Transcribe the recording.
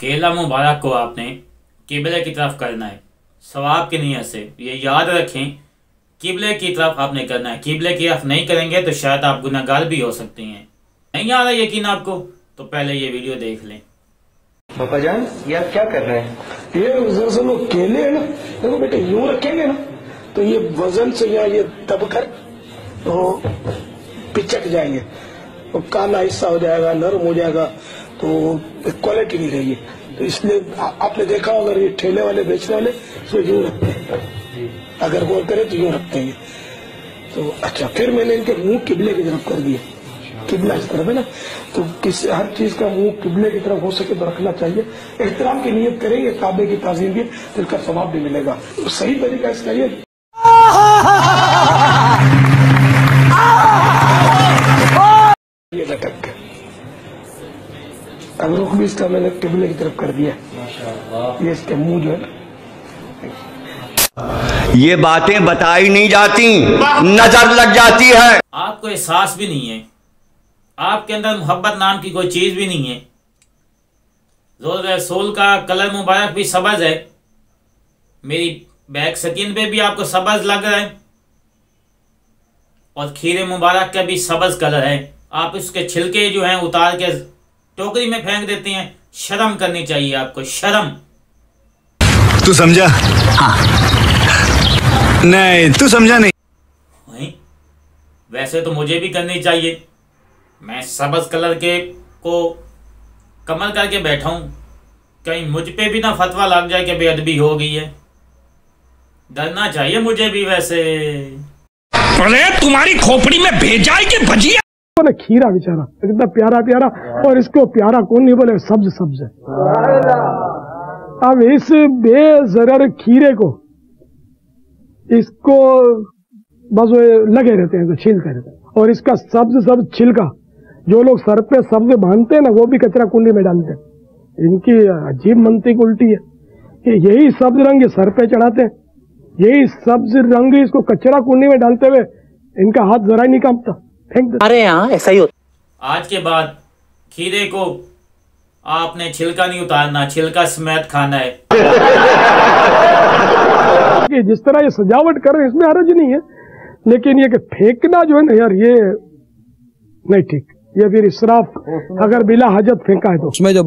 केला मुबारक को आपने किबले की तरफ करना है, सवाब की नीयत से। ये याद रखें, किबले की तरफ आपने करना है। किबले की तरफ नहीं करेंगे तो शायद आप गुनहगार भी हो सकते हैं। नहीं आ रहा यकीन आपको, तो पहले ये वीडियो देख लें। पापा जान, ये आप क्या कर रहे हैं? ये दरअसल वो केले है ना, देखो बेटे, यूं रखेंगे ना तो ये वजन से यहाँ ये दबकर तो पिचक जाएंगे, वो काला हिस्सा हो जाएगा, नरम हो जाएगा, तो क्वालिटी नहीं रहेगी। तो इसलिए आपने देखा अगर ये ठेले वाले बेचने वाले तो यूं रखते हैं, अगर गौर करें तो यूं रखते हैं। तो अच्छा, फिर मैंने इनके मुंह किबले की तरफ कर दिए। किबला इस तरफ है ना, तो हर चीज का मुंह किबले की तरफ हो सके तो रखना चाहिए। एहतराम की नियत करेंगे, काबे की ताज़ीम की, तो इसका सवाब भी मिलेगा। तो सही तरीका इसका ये लटक के अब रुख भी इसका मैंने किबले की तरफ कर दिया। ये इसके मुंह जो है ना, ये बातें बताई नहीं जाती, नजर लग जाती है। आपको एहसास भी नहीं है, आपके अंदर मोहब्बत नाम की कोई चीज भी नहीं है। रोज़ रसूल का कलर मुबारक भी सब्ज़ है, मेरी बैक स्किन पे भी आपको सब्ज़ लग रहा है, और खीरे मुबारक का भी सब्ज़ कलर है। आप उसके छिलके जो हैं उतार के टोकरी में फेंक देते हैं। शर्म करनी चाहिए आपको, शर्म। तू समझा? हाँ। नहीं, तू समझा नहीं। वैसे तो मुझे भी करनी चाहिए। मैं सब्ज़ कलर के को कमर करके बैठा हूं, कहीं मुझ पे भी ना फतवा लग जाए कि बेअदबी हो गई है। डरना चाहिए मुझे भी वैसे। अरे तुम्हारी खोपड़ी में भेजा है कि भजिया? खीरा बेचारा कितना प्यारा प्यारा, और इसको प्यारा कौन नहीं बोले, सब्ज सब्ज है। अब इस बेजरर खीरे को इसको बस लगे रहते हैं, तो छीलते रहते हैं, और इसका सब्ज सब्ज छिलका जो लोग सर पे सब्ज बांधते हैं ना, वो भी कचरा कुंडी में डालते हैं। इनकी अजीब मंतिक उल्टी है कि यही सब्ज रंग सर पे चढ़ाते हैं, यही सब्ज रंग इसको कचरा कुंडी में डालते हुए इनका हाथ जरा ही नहीं कांपता, फेंक देते। अरे यहाँ ऐसा ही होता। आज के बाद खीरे को आपने छिलका नहीं उतारना, छिलका समेत खाना है। कि जिस तरह ये सजावट कर रहे हैं इसमें हर्ज नहीं है, लेकिन ये कि फेंकना जो है ना यार, ये नहीं ठीक। ये फिर इसराफ, अगर बिला हजत फेंका है तो उसमें जो